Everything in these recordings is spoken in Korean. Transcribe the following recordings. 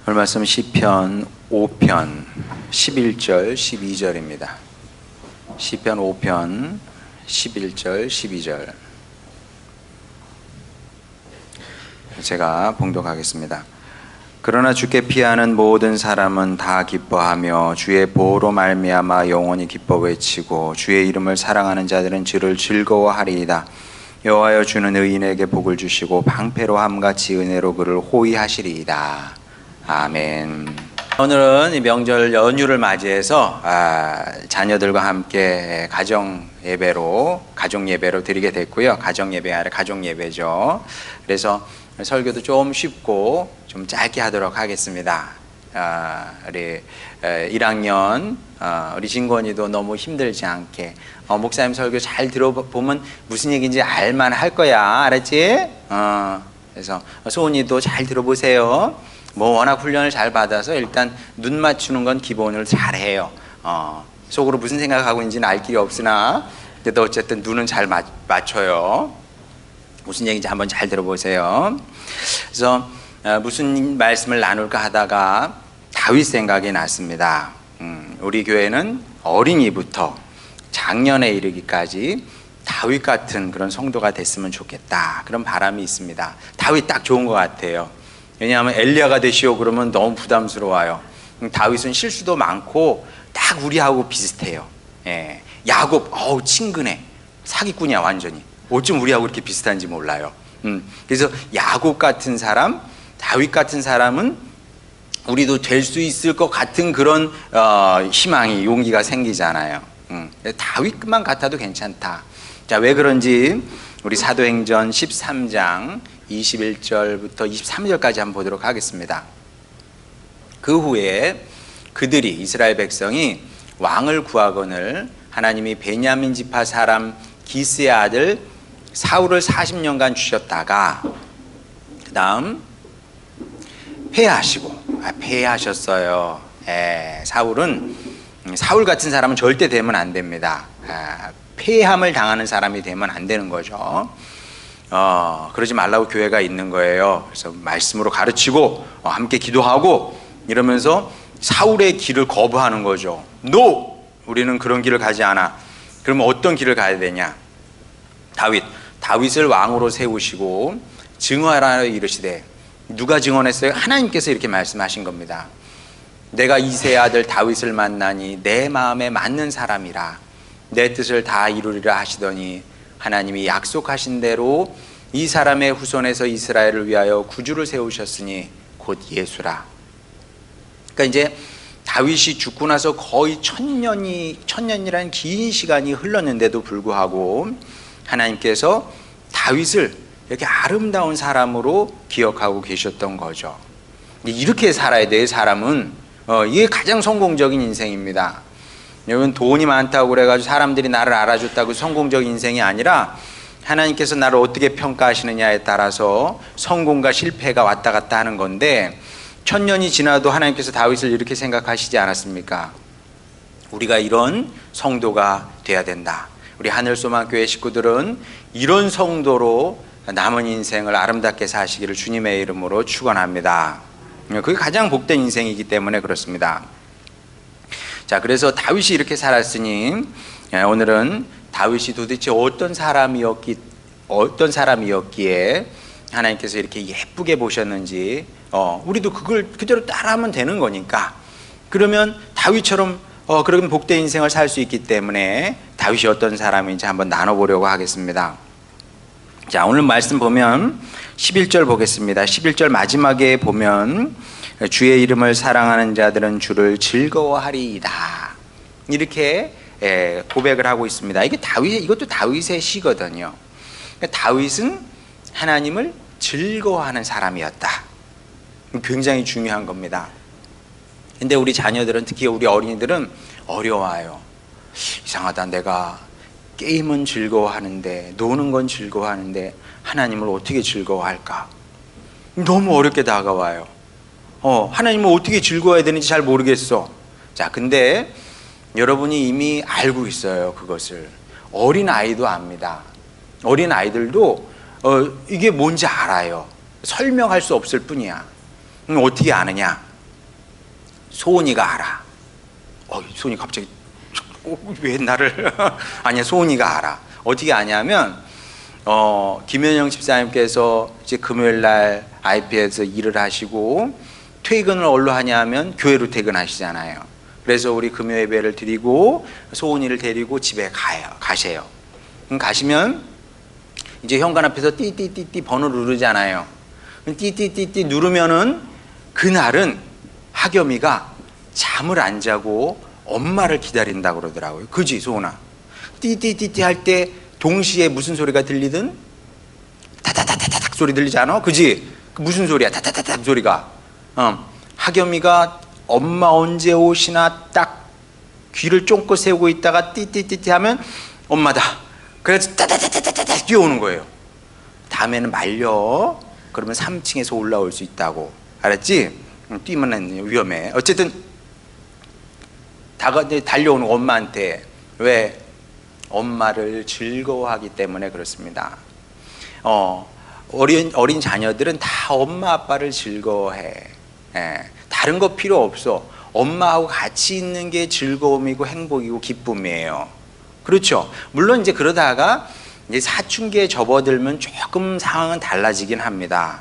오늘 말씀 시편 5편 11절 12절입니다. 시편 5편 11절 12절 제가 봉독하겠습니다. 그러나 주께 피하는 모든 사람은 다 기뻐하며 주의 보호로 말미암아 영원히 기뻐 외치고 주의 이름을 사랑하는 자들은 주를 즐거워하리이다. 여호와여 주는 의인에게 복을 주시고 방패로 함같이 은혜로 그를 호위하시리이다. 아멘. 오늘은 이 명절 연휴를 맞이해서 자녀들과 함께 가정 예배로 드리게 됐고요. 가정 예배 아니라 가족 예배죠. 그래서 설교도 좀 쉽고 좀 짧게 하도록 하겠습니다. 우리 1학년 우리 진권이도 너무 힘들지 않게 목사님 설교 잘 들어보면 무슨 얘기인지 알만 할 거야. 알았지? 그래서 소은이도 잘 들어보세요. 워낙 훈련을 잘 받아서 일단 눈 맞추는 건 기본으로 잘해요. 속으로 무슨 생각하고 있는지는 알 길이 없으나 그래도 어쨌든 눈은 잘 맞춰요. 무슨 얘기인지 한번 잘 들어보세요. 그래서 무슨 말씀을 나눌까 하다가 다윗 생각이 났습니다. 우리 교회는 어린이부터 장년에 이르기까지 다윗 같은 그런 성도가 됐으면 좋겠다, 그런 바람이 있습니다. 다윗 딱 좋은 것 같아요. 왜냐하면 엘리야가 되시오 그러면 너무 부담스러워요. 다윗은 실수도 많고 딱 우리하고 비슷해요. 야곱 친근해, 사기꾼이야 완전히. 어쩜 우리하고 이렇게 비슷한지 몰라요. 그래서 야곱 같은 사람, 다윗 같은 사람은 우리도 될 수 있을 것 같은 그런 희망이, 용기가 생기잖아요. 다윗만 같아도 괜찮다. 자, 왜 그런지 우리 사도행전 13장 21절부터 23절까지 한번 보도록 하겠습니다. 그 후에 그들이, 이스라엘 백성이 왕을 구하거늘 하나님이 베냐민 지파 사람 기스의 아들 사울을 40년간 주셨다가 그 다음 패하셨어요. 사울 같은 사람은 절대 되면 안 됩니다. 패함을 당하는 사람이 되면 안 되는 거죠. 그러지 말라고 교회가 있는 거예요. 그래서 말씀으로 가르치고 함께 기도하고 이러면서 사울의 길을 거부하는 거죠. NO! 우리는 그런 길을 가지 않아. 그러면 어떤 길을 가야 되냐? 다윗을 왕으로 세우시고 증언하라 이르시되, 누가 증언했어요? 하나님께서 이렇게 말씀하신 겁니다. 내가 이새의 아들 다윗을 만나니 내 마음에 맞는 사람이라 내 뜻을 다 이루리라 하시더니 하나님이 약속하신 대로 이 사람의 후손에서 이스라엘을 위하여 구주를 세우셨으니 곧 예수라. 그러니까 이제 다윗이 죽고 나서 거의 천년이라는 긴 시간이 흘렀는데도 불구하고 하나님께서 다윗을 이렇게 아름다운 사람으로 기억하고 계셨던 거죠. 이렇게 살아야 돼. 사람은 이게 가장 성공적인 인생입니다. 여러분, 돈이 많다고 그래가지고 사람들이 나를 알아줬다고 성공적인 인생이 아니라 하나님께서 나를 어떻게 평가하시느냐에 따라서 성공과 실패가 왔다 갔다 하는 건데, 천년이 지나도 하나님께서 다윗을 이렇게 생각하시지 않았습니까? 우리가 이런 성도가 돼야 된다. 우리 하늘소망교회 식구들은 이런 성도로 남은 인생을 아름답게 사시기를 주님의 이름으로 축원합니다. 그게 가장 복된 인생이기 때문에 그렇습니다. 자, 그래서 다윗이 이렇게 살았으니 오늘은 다윗이 도대체 어떤 사람이었기에 하나님께서 이렇게 예쁘게 보셨는지 우리도 그걸 그대로 따라하면 되는 거니까, 그러면 다윗처럼 그런 복된 인생을 살 수 있기 때문에 다윗이 어떤 사람인지 한번 나눠보려고 하겠습니다. 자, 오늘 말씀 보면 11절 보겠습니다. 11절 마지막에 보면 주의 이름을 사랑하는 자들은 주를 즐거워하리이다, 이렇게 고백을 하고 있습니다. 이것도 다윗의 시거든요. 다윗은 하나님을 즐거워하는 사람이었다. 굉장히 중요한 겁니다. 근데 우리 자녀들은, 특히 우리 어린이들은 어려워요. 이상하다, 내가 게임은 즐거워하는데, 노는 건 즐거워하는데 하나님을 어떻게 즐거워할까? 너무 어렵게 다가와요. 하나님을 어떻게 즐거워해야 되는지 잘 모르겠어. 자, 근데 여러분이 이미 알고 있어요. 그것을 어린 아이도 압니다. 어린 아이들도 이게 뭔지 알아요. 설명할 수 없을 뿐이야. 어떻게 아느냐? 소은이가 알아. 소은이 갑자기 왜 나를 아니야, 소은이가 알아. 어떻게 아냐면 김현영 집사님께서 이제 금요일 날 IP에서 일을 하시고 퇴근을 어디로 하냐면 교회로 퇴근하시잖아요. 그래서 우리 금요 예배를 드리고 소은이를 데리고 집에 가세요. 가시면 이제 현관 앞에서 띠띠띠띠 번호 누르잖아요. 띠띠띠띠 누르면은 그날은 하겸이가 잠을 안 자고 엄마를 기다린다고 그러더라고요. 그지, 소은아? 띠띠띠띠 할 때 동시에 무슨 소리가 들리든 타타타타닥 소리 들리지 않아? 그지? 무슨 소리야? 타타타닥 소리가. 하겸이가 엄마 언제 오시나 딱 귀를 쫑긋 세우고 있다가 띠띠띠띠 하면 엄마다. 그래서 타타타타타닥 뛰어오는 거예요. 다음에는 말려. 그러면 3층에서 올라올 수 있다고. 알았지? 뛰면 위험해. 어쨌든 달려오는 엄마한테. 왜? 엄마를 즐거워하기 때문에 그렇습니다. 어린 자녀들은 다 엄마 아빠를 즐거워해. 다른 거 필요 없어. 엄마하고 같이 있는 게 즐거움이고 행복이고 기쁨이에요. 그렇죠? 물론 이제 그러다가 이제 사춘기에 접어들면 조금 상황은 달라지긴 합니다.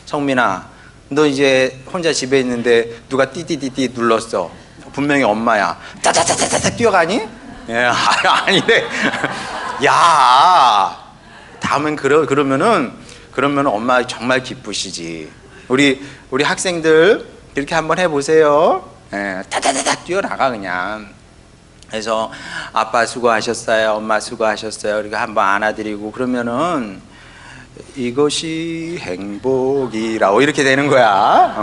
성민아, 너 이제 혼자 집에 있는데 누가 띠띠띠띠 눌렀어. 분명히 엄마야. 따다다다다 뛰어가니? 예, 아니래. 야, 다음엔 그러면 엄마 정말 기쁘시지. 우리 학생들 이렇게 한번 해보세요. 예, 타다다다 뛰어나가 그냥. 그래서 아빠 수고하셨어요, 엄마 수고하셨어요. 이렇게 한번 안아드리고 그러면은 이것이 행복이라고 이렇게 되는 거야.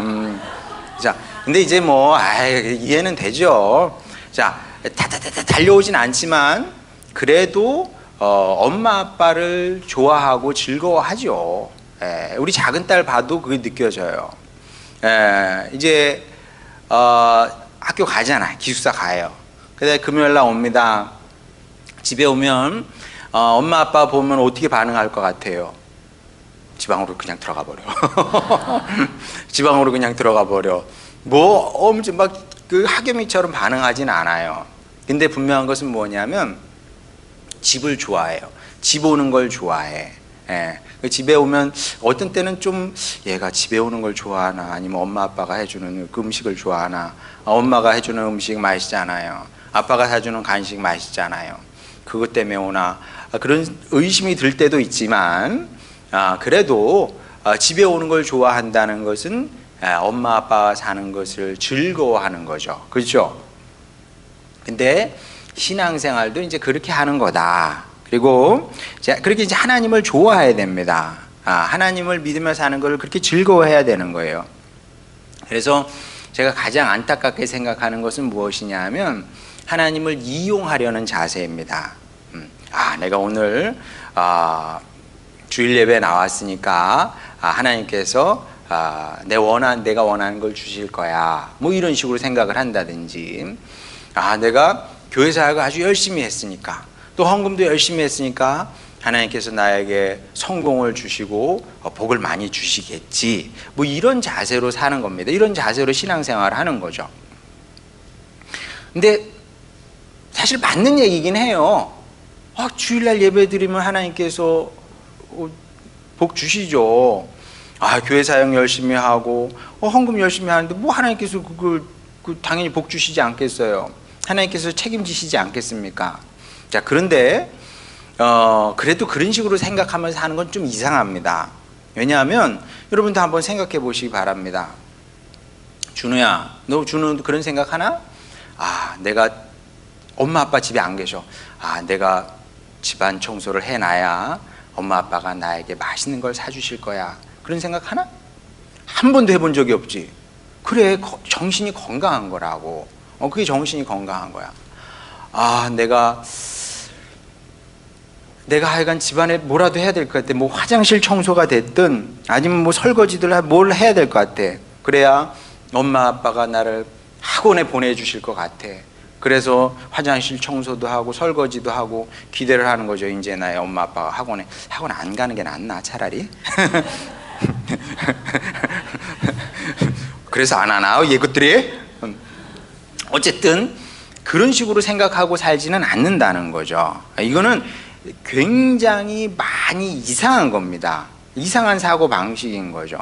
자, 근데 이제 뭐 이해는 되죠. 자, 타타타타 달려오진 않지만 그래도 엄마 아빠를 좋아하고 즐거워하죠. 우리 작은 딸 봐도 그게 느껴져요. 이제 학교 가잖아. 기숙사 가요. 근데 금요일 날 옵니다. 집에 오면 엄마 아빠 보면 어떻게 반응할 것 같아요? 지방으로 그냥 들어가 버려. 지방으로 그냥 들어가 버려. 뭐 엄청 막 그 하겸이처럼 반응하진 않아요. 근데 분명한 것은 뭐냐면 집을 좋아해요. 집 오는 걸 좋아해. 집에 오면 어떤 때는 좀 얘가 집에 오는 걸 좋아하나, 아니면 엄마 아빠가 해주는 그 음식을 좋아하나. 엄마가 해주는 음식 맛있잖아요. 아빠가 사주는 간식 맛있잖아요. 그것 때문에 오나, 그런 의심이 들 때도 있지만 그래도 집에 오는 걸 좋아한다는 것은 엄마 아빠가 사는 것을 즐거워하는 거죠. 그렇죠? 근데 신앙생활도 이제 그렇게 하는 거다. 그리고 그렇게 이제 하나님을 좋아해야 됩니다. 하나님을 믿으며 사는 걸 그렇게 즐거워해야 되는 거예요. 그래서 제가 가장 안타깝게 생각하는 것은 무엇이냐 하면 하나님을 이용하려는 자세입니다. 내가 오늘 주일 예배 나왔으니까 하나님께서 내가 원하는 걸 주실 거야, 뭐 이런 식으로 생각을 한다든지, 내가 교회 사역을 아주 열심히 했으니까, 또 헌금도 열심히 했으니까 하나님께서 나에게 성공을 주시고 복을 많이 주시겠지, 뭐 이런 자세로 사는 겁니다. 이런 자세로 신앙생활을 하는 거죠. 근데 사실 맞는 얘기긴 해요. 주일날 예배 드리면 하나님께서 복 주시죠. 교회 사역 열심히 하고 헌금 열심히 하는데 뭐 하나님께서 그걸 당연히 복 주시지 않겠어요? 하나님께서 책임지시지 않겠습니까? 자, 그런데 그래도 그런 식으로 생각하면서 하는 건 좀 이상합니다. 왜냐하면 여러분도 한번 생각해 보시기 바랍니다. 준우야, 너 준우 그런 생각하나? 내가 엄마 아빠 집에 안 계셔. 내가 집안 청소를 해놔야 엄마 아빠가 나에게 맛있는 걸 사주실 거야. 그런 생각 하나? 한 번도 해본 적이 없지. 그래, 정신이 건강한 거라고. 그게 정신이 건강한 거야. 내가 하여간 집안에 뭐라도 해야 될 것 같아. 뭐 화장실 청소가 됐든 아니면 뭐 설거지들 뭘 해야 될 것 같아. 그래야 엄마 아빠가 나를 학원에 보내주실 것 같아. 그래서 화장실 청소도 하고 설거지도 하고 기대를 하는 거죠. 이제 나의 엄마 아빠가 학원 안 가는 게 낫나 차라리? 그래서 안 하나 이것들이? 어쨌든 그런 식으로 생각하고 살지는 않는다는 거죠. 이거는 굉장히 많이 이상한 겁니다. 이상한 사고 방식인 거죠.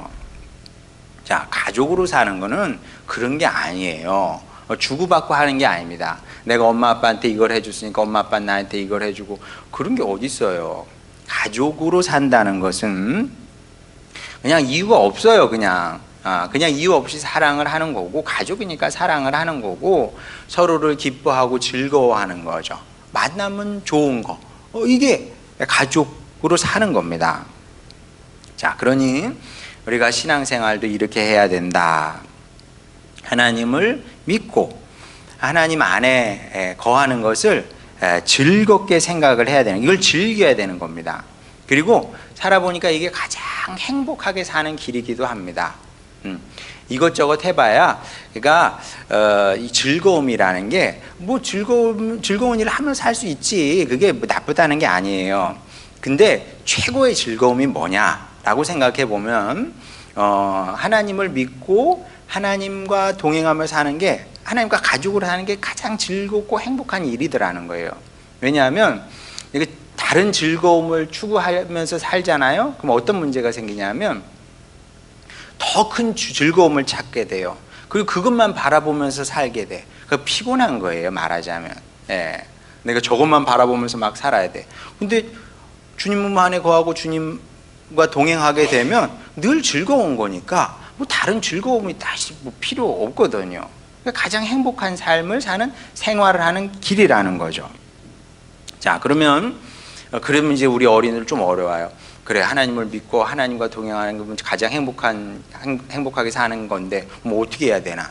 자, 가족으로 사는 거는 그런 게 아니에요. 주고받고 하는 게 아닙니다. 내가 엄마 아빠한테 이걸 해줬으니까 엄마 아빠는 나한테 이걸 해주고, 그런 게 어디 있어요. 가족으로 산다는 것은 그냥 이유가 없어요. 그냥 이유 없이 사랑을 하는 거고, 가족이니까 사랑을 하는 거고, 서로를 기뻐하고 즐거워하는 거죠. 만나면 좋은 거, 이게 가족으로 사는 겁니다. 자, 그러니 우리가 신앙생활도 이렇게 해야 된다. 하나님을 믿고 하나님 안에 거하는 것을 즐겁게 생각을 해야 되는, 이걸 즐겨야 되는 겁니다. 그리고 살아보니까 이게 가장 행복하게 사는 길이기도 합니다. 이것저것 해봐야, 그러니까 이 즐거움이라는 게 뭐 즐거운 일을 하면서 살 수 있지, 그게 뭐 나쁘다는 게 아니에요. 근데 최고의 즐거움이 뭐냐라고 생각해 보면 하나님을 믿고 하나님과 동행하며 사는 게, 하나님과 가족으로 사는 게 가장 즐겁고 행복한 일이더라는 거예요. 왜냐하면 이게 다른 즐거움을 추구하면서 살잖아요. 그럼 어떤 문제가 생기냐면 더 큰 즐거움을 찾게 돼요. 그리고 그것만 바라보면서 살게 돼. 그 피곤한 거예요, 말하자면. 예. 내가 저것만 바라보면서 막 살아야 돼. 근데 주님 안에 거하고 주님과 동행하게 되면 늘 즐거운 거니까 뭐 다른 즐거움이 다시 뭐 필요 없거든요. 그러니까 가장 행복한 삶을 사는, 생활을 하는 길이라는 거죠. 자, 그러면 이제 우리 어린이들 좀 어려워요. 그래, 하나님을 믿고 하나님과 동행하는 건 가장 행복하게 사는 건데 뭐 어떻게 해야 되나?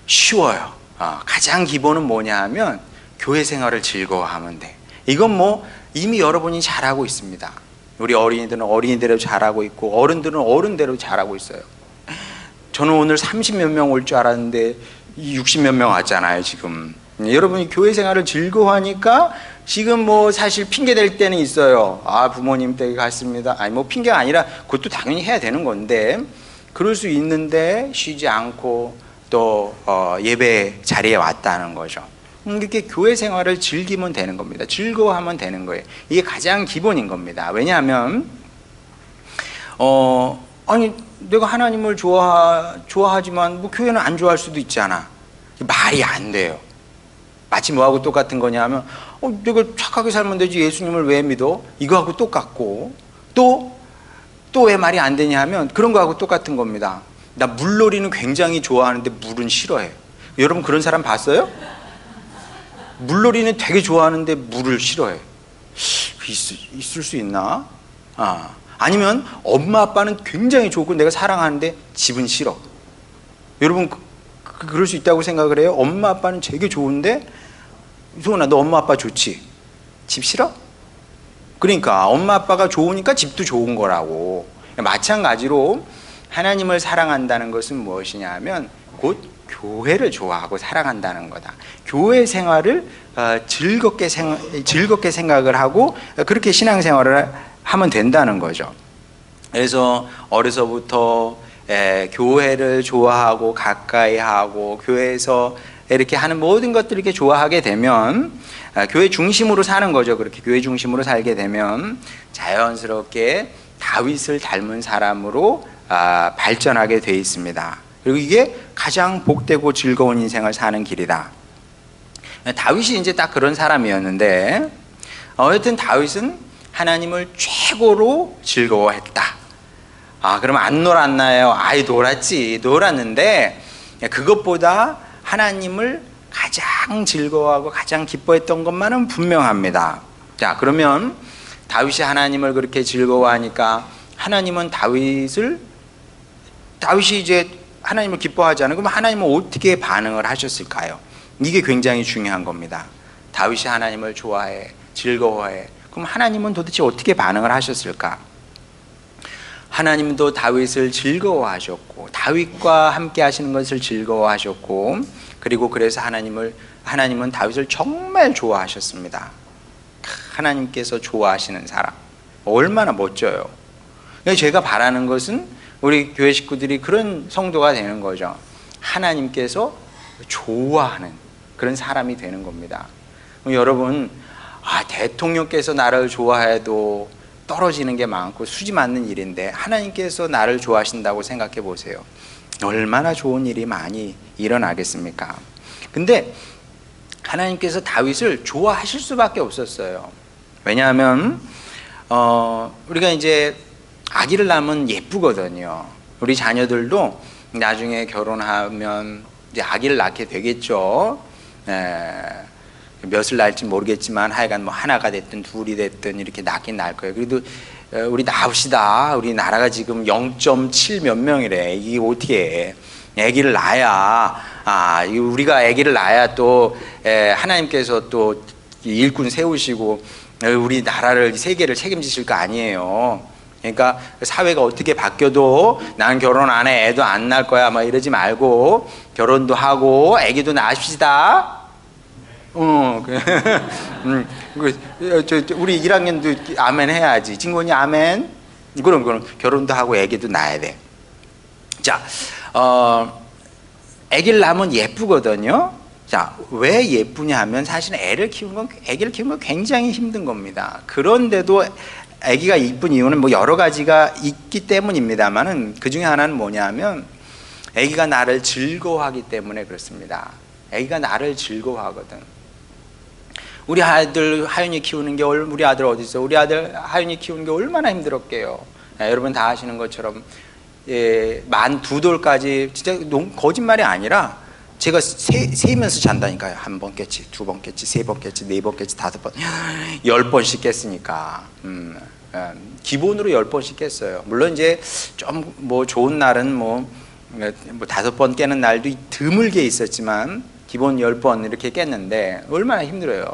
쉬워요. 가장 기본은 뭐냐 하면 교회 생활을 즐거워하면 돼. 이건 뭐 이미 여러분이 잘하고 있습니다. 우리 어린이들은 어린이대로 잘하고 있고, 어른들은 어른대로 잘하고 있어요. 저는 오늘 30몇 명 올 줄 알았는데 60몇 명 왔잖아요, 지금. 여러분이 교회 생활을 즐거워하니까 지금 뭐 사실 핑계 댈 때는 있어요. 부모님 댁에 갔습니다. 아니 뭐 핑계가 아니라 그것도 당연히 해야 되는 건데, 그럴 수 있는데 쉬지 않고 또 예배 자리에 왔다는 거죠. 이렇게 교회 생활을 즐기면 되는 겁니다. 즐거워하면 되는 거예요. 이게 가장 기본인 겁니다. 왜냐하면 아니 내가 하나님을 좋아하지만 뭐 교회는 안 좋아할 수도 있잖아. 말이 안 돼요. 마치 뭐하고 똑같은 거냐 하면 내가 착하게 살면 되지, 예수님을 왜 믿어? 이거하고 똑같고, 또 왜 말이 안 되냐 하면 그런 거하고 똑같은 겁니다. 나 물놀이는 굉장히 좋아하는데 물은 싫어해. 여러분 그런 사람 봤어요? 물놀이는 되게 좋아하는데 물을 싫어해. 있을 수 있나? 아니면 엄마 아빠는 굉장히 좋고 내가 사랑하는데 집은 싫어. 여러분 그럴 수 있다고 생각을 해요? 엄마 아빠는 되게 좋은데, 소은아 너 엄마 아빠 좋지? 집 싫어? 그러니까 엄마 아빠가 좋으니까 집도 좋은 거라고. 마찬가지로 하나님을 사랑한다는 것은 무엇이냐 하면 곧 교회를 좋아하고 사랑한다는 거다. 교회 생활을 즐겁게 생각을 하고 그렇게 신앙생활을 하면 된다는 거죠. 그래서 어려서부터 교회를 좋아하고 가까이 하고 교회에서 이렇게 하는 모든 것들을 이렇게 좋아하게 되면 교회 중심으로 사는 거죠. 그렇게 교회 중심으로 살게 되면 자연스럽게 다윗을 닮은 사람으로 발전하게 돼 있습니다. 그리고 이게 가장 복되고 즐거운 인생을 사는 길이다. 다윗이 이제 딱 그런 사람이었는데, 어쨌든 다윗은 하나님을 최고로 즐거워했다. 그러면 안 놀았나요? 놀았는데 그것보다 하나님을 가장 즐거워하고 가장 기뻐했던 것만은 분명합니다. 자, 그러면 다윗이 하나님을 그렇게 즐거워하니까 하나님은 다윗이 이제 하나님을 기뻐하잖아요. 그럼 하나님은 어떻게 반응을 하셨을까요? 이게 굉장히 중요한 겁니다. 다윗이 하나님을 좋아해, 즐거워해. 그럼 하나님은 도대체 어떻게 반응을 하셨을까? 하나님도 다윗을 즐거워하셨고, 다윗과 함께 하시는 것을 즐거워하셨고, 그리고 그래서 하나님은 다윗을 정말 좋아하셨습니다. 하나님께서 좋아하시는 사람, 얼마나 멋져요. 제가 바라는 것은 우리 교회 식구들이 그런 성도가 되는 거죠. 하나님께서 좋아하는 그런 사람이 되는 겁니다. 여러분, 대통령께서 나를 좋아해도 떨어지는 게 많고 수지 맞는 일인데 하나님께서 나를 좋아하신다고 생각해 보세요. 얼마나 좋은 일이 많이 일어나겠습니까? 근데 하나님께서 다윗을 좋아하실 수밖에 없었어요. 왜냐하면 우리가 이제 아기를 낳으면 예쁘거든요. 우리 자녀들도 나중에 결혼하면 이제 아기를 낳게 되겠죠. 몇을 낳을지 모르겠지만 하여간 뭐 하나가 됐든 둘이 됐든 이렇게 낳긴 낳을 거예요. 그래도 우리 낳읍시다. 우리 나라가 지금 0.7 몇 명이래. 이게 어떻게 해? 아기를 낳아야 우리가 아기를 낳아야 또 하나님께서 또 일꾼 세우시고 우리 나라를 세계를 책임지실 거 아니에요. 그러니까 사회가 어떻게 바뀌어도 난 결혼 안 해, 애도 안 낳을 거야 막 이러지 말고 결혼도 하고 아기도 낳읍시다. 우리 1학년도 아멘 해야지. 진곤이 아멘. 그럼 결혼도 하고 아기도 낳아야 돼. 자, 아기를 낳으면 예쁘거든요. 자, 왜 예쁘냐 하면 사실은 아기를 키우는 건 굉장히 힘든 겁니다. 그런데도 아기가 이쁜 이유는 뭐 여러 가지가 있기 때문입니다만은 그 중에 하나는 뭐냐면 아기가 나를 즐거워하기 때문에 그렇습니다. 아기가 나를 즐거워하거든. 우리 아들 하윤이 키우는 게 우리 아들 어디 있어? 우리 아들 하윤이 키우는 게 얼마나 힘들었게요. 여러분 다 아시는 것처럼 만 2돌까지 진짜 거짓말이 아니라 제가 세면서 잔다니까요. 1번 깼지, 2번 깼지, 3번 깼지, 4번 깼지, 5번, 10번씩 깼으니까 기본으로 10번씩 깼어요. 물론 이제 좀 뭐 좋은 날은 뭐 5번 깨는 날도 드물게 있었지만 기본 10번 이렇게 깼는데 얼마나 힘들어요.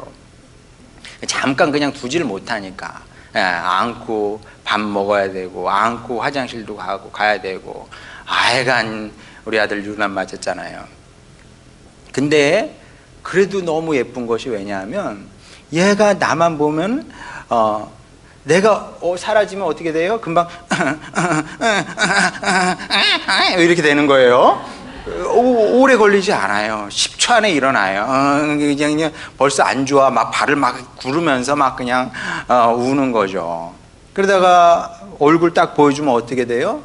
잠깐 그냥 두지를 못하니까 안고 밥 먹어야 되고 안고 화장실도 가야 되고 하여간 우리 아들 유난 맞았잖아요. 근데 그래도 너무 예쁜 것이 왜냐하면 얘가 나만 보면 내가 사라지면 어떻게 돼요? 금방 이렇게 되는 거예요. 오래 걸리지 않아요. 10초 안에 일어나요. 그냥 벌써 안 좋아. 막 발을 막 구르면서 막 그냥 우는 거죠. 그러다가 얼굴 딱 보여주면 어떻게 돼요?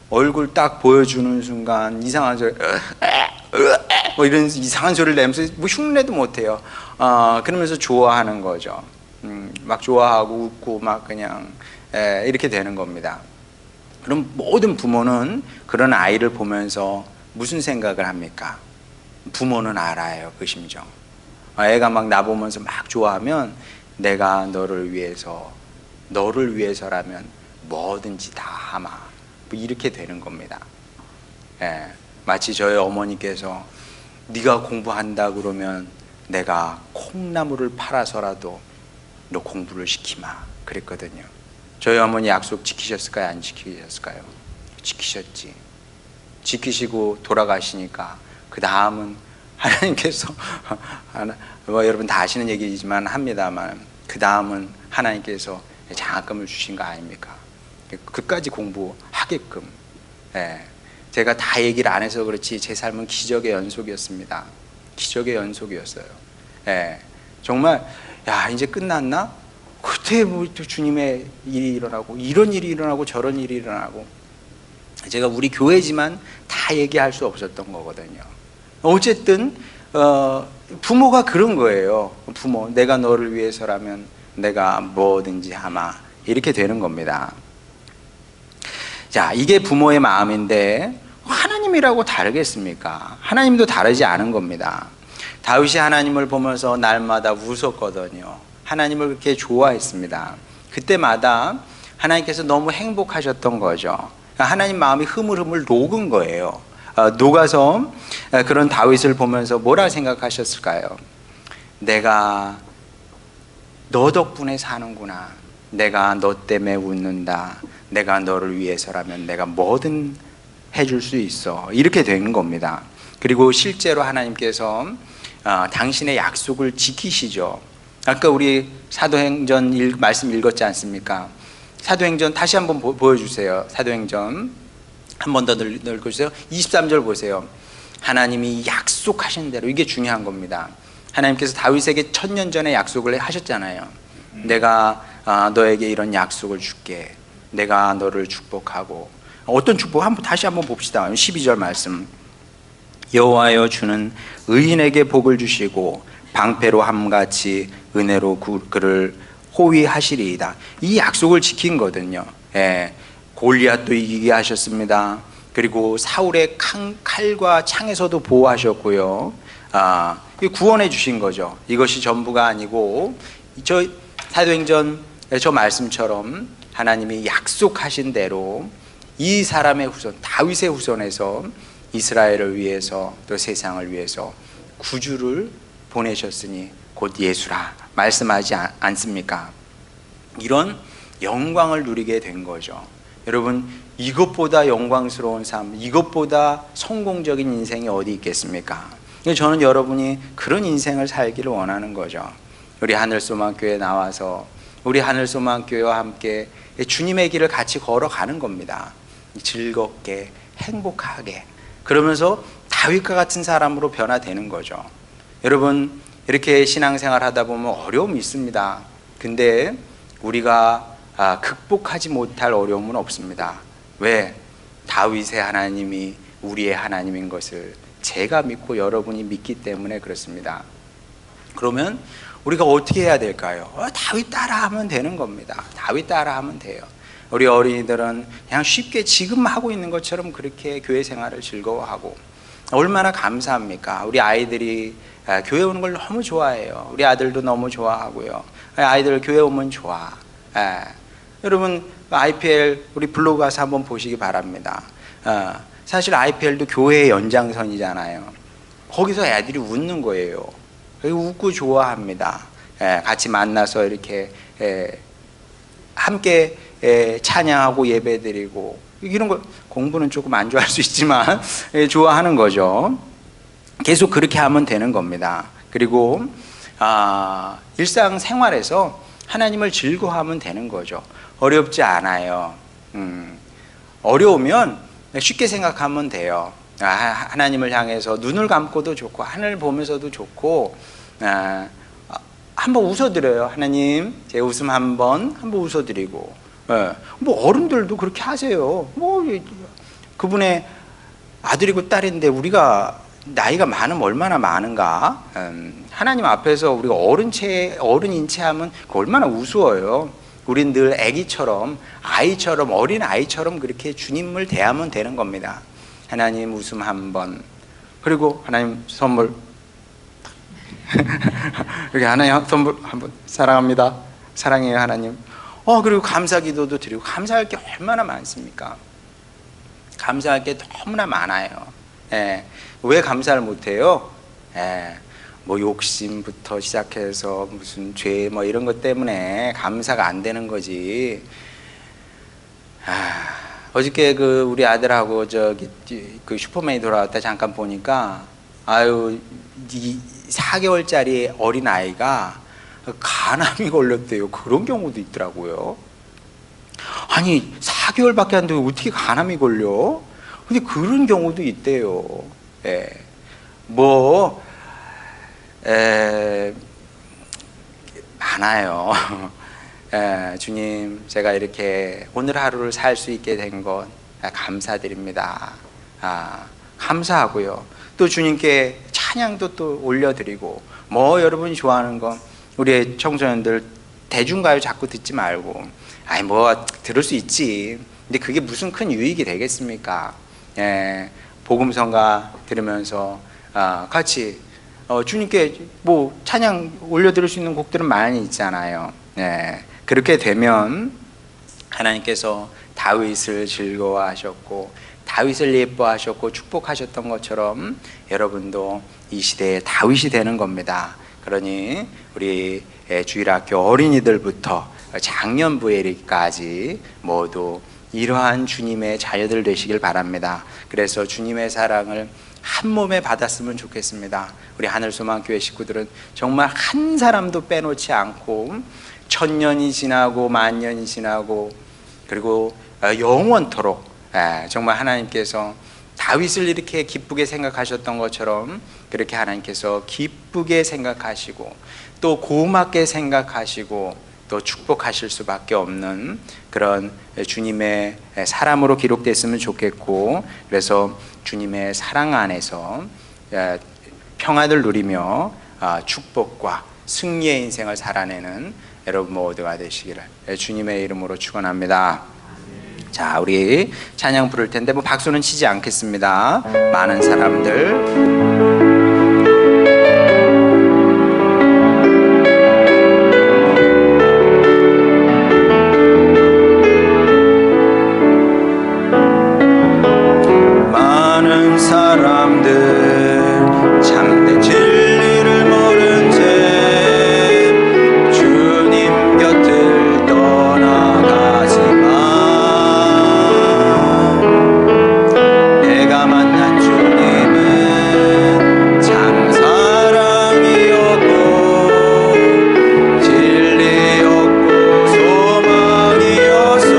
얼굴 딱 보여주는 순간 이상한 소리, 뭐 이런 이상한 소리를 내면서 뭐 흉내도 못해요. 그러면서 좋아하는 거죠. 막 좋아하고 웃고 막 그냥 이렇게 되는 겁니다. 그럼 모든 부모는 그런 아이를 보면서 무슨 생각을 합니까? 부모는 알아요, 그 심정. 애가 막 나보면서 막 좋아하면 내가 너를 위해서라면 뭐든지 다 하마. 뭐 이렇게 되는 겁니다. 마치 저희 어머니께서 네가 공부한다 그러면 내가 콩나물을 팔아서라도 너 공부를 시키마 그랬거든요. 저희 어머니 약속 지키셨을까요? 안 지키셨을까요? 지키셨지. 지키시고 돌아가시니까 그 다음은 하나님께서 여러분 다 아시는 얘기지만 합니다만 그 다음은 하나님께서 장학금을 주신 거 아닙니까? 그까지 공부하게끔. 제가 다 얘기를 안 해서 그렇지 제 삶은 기적의 연속이었습니다. 기적의 연속이었어요. 정말 이제 끝났나? 그때 뭐 주님의 일이 일어나고 이런 일이 일어나고 저런 일이 일어나고 제가 우리 교회지만 다 얘기할 수 없었던 거거든요. 어쨌든 부모가 그런 거예요. 부모, 내가 너를 위해서라면 내가 뭐든지 하마 이렇게 되는 겁니다. 자, 이게 부모의 마음인데 하나님이라고 다르겠습니까? 하나님도 다르지 않은 겁니다. 다윗이 하나님을 보면서 날마다 웃었거든요. 하나님을 그렇게 좋아했습니다. 그때마다 하나님께서 너무 행복하셨던 거죠. 하나님 마음이 흐물흐물 녹은 거예요. 녹아서 그런 다윗을 보면서 뭐라 생각하셨을까요? 내가 너 덕분에 사는구나. 내가 너 때문에 웃는다. 내가 너를 위해서라면 내가 뭐든 해줄 수 있어. 이렇게 된 겁니다. 그리고 실제로 하나님께서 당신의 약속을 지키시죠. 아까 우리 사도행전 말씀 읽었지 않습니까? 사도행전 다시 한번 보여주세요. 사도행전 한 번 더 읽어주세요. 23절 보세요. 하나님이 약속하신 대로, 이게 중요한 겁니다. 하나님께서 다윗에게 1000년 전에 약속을 하셨잖아요. 내가 너에게 이런 약속을 줄게. 내가 너를 축복하고. 어떤 축복? 다시 한번 봅시다. 12절 말씀. 여호와여 주는 의인에게 복을 주시고 방패로 함같이 은혜로 그를 호위하시리이다. 이 약속을 지킨 거거든요. 예, 골리앗도 이기게 하셨습니다. 그리고 사울의 칼과 창에서도 보호하셨고요. 구원해 주신 거죠. 이것이 전부가 아니고 저 사도행전 저 말씀처럼 하나님이 약속하신 대로 이 사람의 후손, 다윗의 후손에서 이스라엘을 위해서 또 세상을 위해서 구주를 보내셨으니 곧 예수라 말씀하지 않습니까? 이런 영광을 누리게 된 거죠. 여러분, 이것보다 영광스러운 삶, 이것보다 성공적인 인생이 어디 있겠습니까? 저는 여러분이 그런 인생을 살기를 원하는 거죠. 우리 하늘소망교회 나와서 우리 하늘소망교회와 함께 주님의 길을 같이 걸어가는 겁니다. 즐겁게 행복하게, 그러면서 다윗과 같은 사람으로 변화되는 거죠. 여러분, 이렇게 신앙생활 하다 보면 어려움이 있습니다. 근데 우리가 극복하지 못할 어려움은 없습니다. 왜? 다윗의 하나님이 우리의 하나님인 것을 제가 믿고 여러분이 믿기 때문에 그렇습니다. 그러면 우리가 어떻게 해야 될까요? 다윗 따라하면 되는 겁니다. 다윗 따라하면 돼요. 우리 어린이들은 그냥 쉽게 지금 하고 있는 것처럼 그렇게 교회 생활을 즐거워하고, 얼마나 감사합니까? 우리 아이들이 교회 오는 걸 너무 좋아해요. 우리 아들도 너무 좋아하고요. 아이들 교회 오면 좋아. 여러분, IPL 우리 블로그 가서 한번 보시기 바랍니다. 사실 IPL도 교회의 연장선이잖아요. 거기서 애들이 웃는 거예요. 웃고 좋아합니다. 같이 만나서 이렇게 함께 찬양하고 예배드리고, 이런 거 공부는 조금 안 좋아할 수 있지만 좋아하는 거죠. 계속 그렇게 하면 되는 겁니다. 그리고 일상생활에서 하나님을 즐거워하면 되는 거죠. 어렵지 않아요. 어려우면 쉽게 생각하면 돼요. 하나님을 향해서 눈을 감고도 좋고 하늘 보면서도 좋고, 한번 웃어드려요. 하나님, 제 웃음 한번 웃어드리고. 뭐 어른들도 그렇게 하세요. 뭐 그분의 아들이고 딸인데 우리가 나이가 많으면 얼마나 많은가. 하나님 앞에서 우리가 어른인 체 하면 얼마나 우스워요. 우린 늘 아기처럼, 아이처럼, 어린 아이처럼 그렇게 주님을 대하면 되는 겁니다. 하나님 웃음 한번, 그리고 하나님 선물 이렇게 하나님 선물 한번, 사랑합니다, 사랑해요 하나님. 그리고 감사기도도 드리고. 감사할 게 얼마나 많습니까? 감사할 게 너무나 많아요. 왜 감사를 못해요? 뭐 욕심부터 시작해서 무슨 죄 뭐 이런 것 때문에 감사가 안 되는 거지. 어저께 우리 아들하고 그 슈퍼맨이 돌아왔다 잠깐 보니까, 이 4개월짜리 어린 아이가 간암이 걸렸대요. 그런 경우도 있더라고요. 아니 4개월밖에 안 되고 어떻게 간암이 걸려? 근데 그런 경우도 있대요. 많아요. 주님, 제가 이렇게 오늘 하루를 살 수 있게 된 것 감사드립니다. 감사하고요. 또 주님께 찬양도 또 올려드리고, 여러분이 좋아하는 거, 우리 청소년들 대중가요 자꾸 듣지 말고, 들을 수 있지. 근데 그게 무슨 큰 유익이 되겠습니까? 복음성가 들으면서 같이 주님께 찬양 올려드릴 수 있는 곡들은 많이 있잖아요. 그렇게 되면 하나님께서 다윗을 즐거워하셨고 다윗을 예뻐하셨고 축복하셨던 것처럼 여러분도 이 시대의 다윗이 되는 겁니다. 그러니 우리 주일학교 어린이들부터 장년부에까지 모두 이러한 주님의 자녀들 되시길 바랍니다. 그래서 주님의 사랑을 한 몸에 받았으면 좋겠습니다. 우리 하늘소망교회 식구들은 정말 한 사람도 빼놓지 않고 1000년이 지나고 10,000년이 지나고 그리고 영원토록 정말 하나님께서 다윗을 이렇게 기쁘게 생각하셨던 것처럼 그렇게 하나님께서 기쁘게 생각하시고 또 고맙게 생각하시고 또 축복하실 수밖에 없는 그런 주님의 사람으로 기록됐으면 좋겠고, 그래서 주님의 사랑 안에서 평안을 누리며 축복과 승리의 인생을 살아내는 여러분 모두가 되시기를 주님의 이름으로 축원합니다. 자, 우리 찬양 부를 텐데 박수는 치지 않겠습니다. 많은 사람들 참된 진리를 모른 채 주님 곁을 떠나가지만 내가 만난 주님은 참 사랑이었고 진리였고 소망이었소.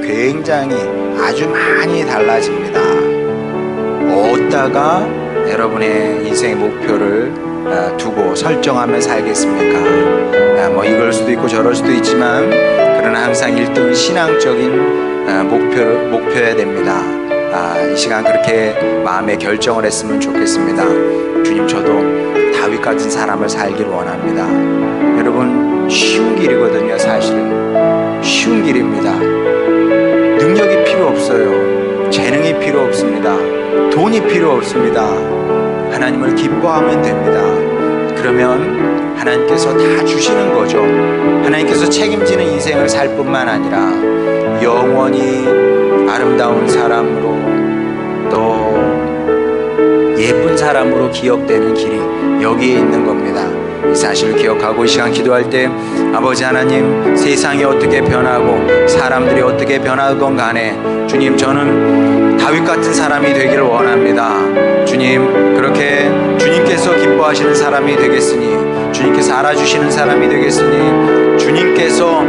굉장히 아주 많이 달라집니다. 어디다가 여러분의 인생의 목표를 두고 설정하며 살겠습니까? 뭐 이걸 수도 있고 저럴 수도 있지만 그러나 항상 1등은 신앙적인 목표여야 됩니다. 이 시간 그렇게 마음의 결정을 했으면 좋겠습니다. 주님, 저도 다윗 같은 사람을 살기를 원합니다. 여러분, 쉬운 길이거든요. 사실은 쉬운 길입니다. 능력이 필요 없어요. 재능이 필요 없습니다. 돈이 필요 없습니다. 하나님을 기뻐하면 됩니다. 그러면 하나님께서 다 주시는 거죠. 하나님께서 책임지는 인생을 살 뿐만 아니라 영원히 아름다운 사람으로 또 예쁜 사람으로 기억되는 길이 여기에 있는 겁니다. 이 사실을 기억하고 이 시간 기도할 때 아버지 하나님, 세상이 어떻게 변하고 사람들이 어떻게 변하건 간에 주님, 저는 다윗 같은 사람이 되기를 원합니다. 주님, 그렇게 주님께서 기뻐하시는 기뻐하시는 사람이 되겠으니, 주님께서 알아주시는 사람이 되겠으니, 주님께서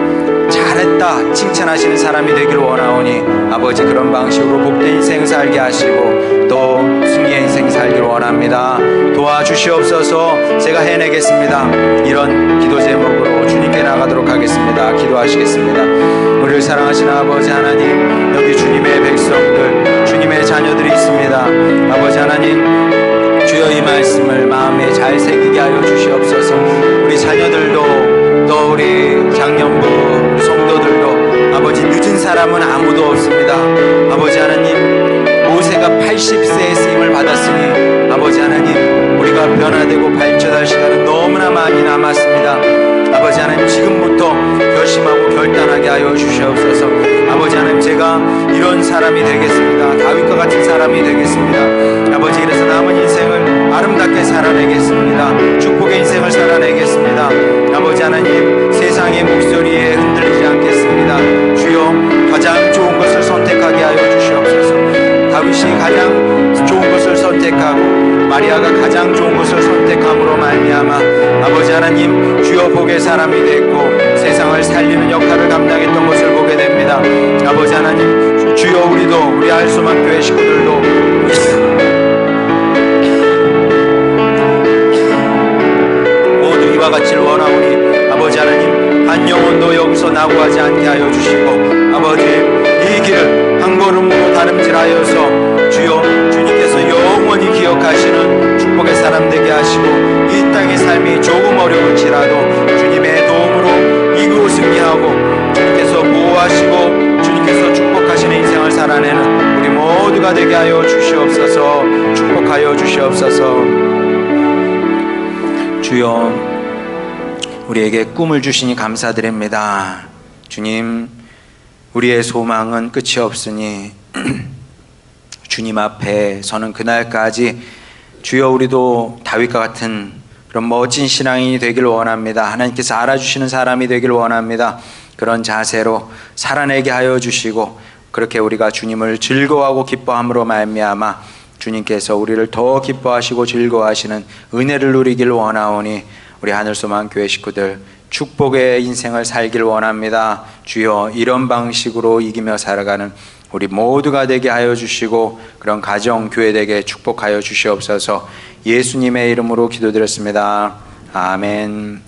잘했다 칭찬하시는 사람이 되기를 원하오니 아버지 그런 방식으로 복된 인생 살게 하시고 또 승리의 인생 살기를 원합니다. 도와주시옵소서. 제가 해내겠습니다. 이런 기도 제목으로 주님께 나가도록 하겠습니다. 기도하시겠습니다. 우리를 사랑하시는 아버지 하나님, 여기 주님의 백성들, 주님의 자녀들이 있습니다. 아버지 하나님, 주여 이 말씀을 마음에 잘 새기게 하여 주시옵소서. 우리 자녀들도 또 우리 장년부 우리 성도들도 아버지 늦은 사람은 아무도 없습니다. 아버지 하나님, 모세가 80세의 쓰임을 받았으니 아버지 하나님, 우리가 변화되고 발전할 시간은 너무나 많이 남았습니다. 아버지 하나님, 지금부터 결심하고 결단하게 하여 주시옵소서. 아버지 하나님, 제가 이런 사람이 되겠습니다. 다윗과 같은 사람이 되겠습니다. 아버지, 그래서 남은 인생을 아름답게 살아내겠습니다. 축복의 인생을 살아내겠습니다. 아버지 하나님, 세상의 목소리에 흔들리지 않겠습니다. 주여, 가장 좋은 것을 선택하게 하여 주시옵소서. 다윗이 가장 좋은 것을 선택하고 마리아가 가장 좋은 것을 선택함으로 말미암아 아버지 하나님, 주여 복의 사람이 됐고 세상을 살리는 역할을 감당했던 것을 보게 됩니다. 아버지 하나님, 주여 우리도 우리 알소만 교회 식구들도 모두 이와 같이를 원하오니 아버지 하나님, 한 영혼도 여기서 낙오하지 않게 하여 주시고 아버지, 이 길을 한 걸음으로 다름질하여서 주여 주님께서 영원히 기억하시는 축복의 사람 되게 하시고 이 땅의 삶이 조금 어려울지라도 주님의 도움으로 이기고 승리하고 주님께서 보호하시고 주님께서 축복하시는 인생을 살아내는 우리 모두가 되게 하여 주시옵소서. 축복하여 주시옵소서. 주여, 우리에게 꿈을 주시니 감사드립니다. 주님, 우리의 소망은 끝이 없으니 주님 앞에 서는 그날까지 주여 우리도 다윗과 같은 그런 멋진 신앙인이 되기를 원합니다. 하나님께서 알아주시는 사람이 되기를 원합니다. 그런 자세로 살아내게 하여 주시고 그렇게 우리가 주님을 즐거워하고 기뻐함으로 말미암아 주님께서 우리를 더 기뻐하시고 즐거워하시는 은혜를 누리기를 원하오니 우리 하늘소망 교회 식구들 축복의 인생을 살기를 원합니다. 주여, 이런 방식으로 이기며 살아가는 우리 모두가 되게 하여 주시고 그런 가정, 교회 되게 축복하여 주시옵소서. 예수님의 이름으로 기도드렸습니다. 아멘.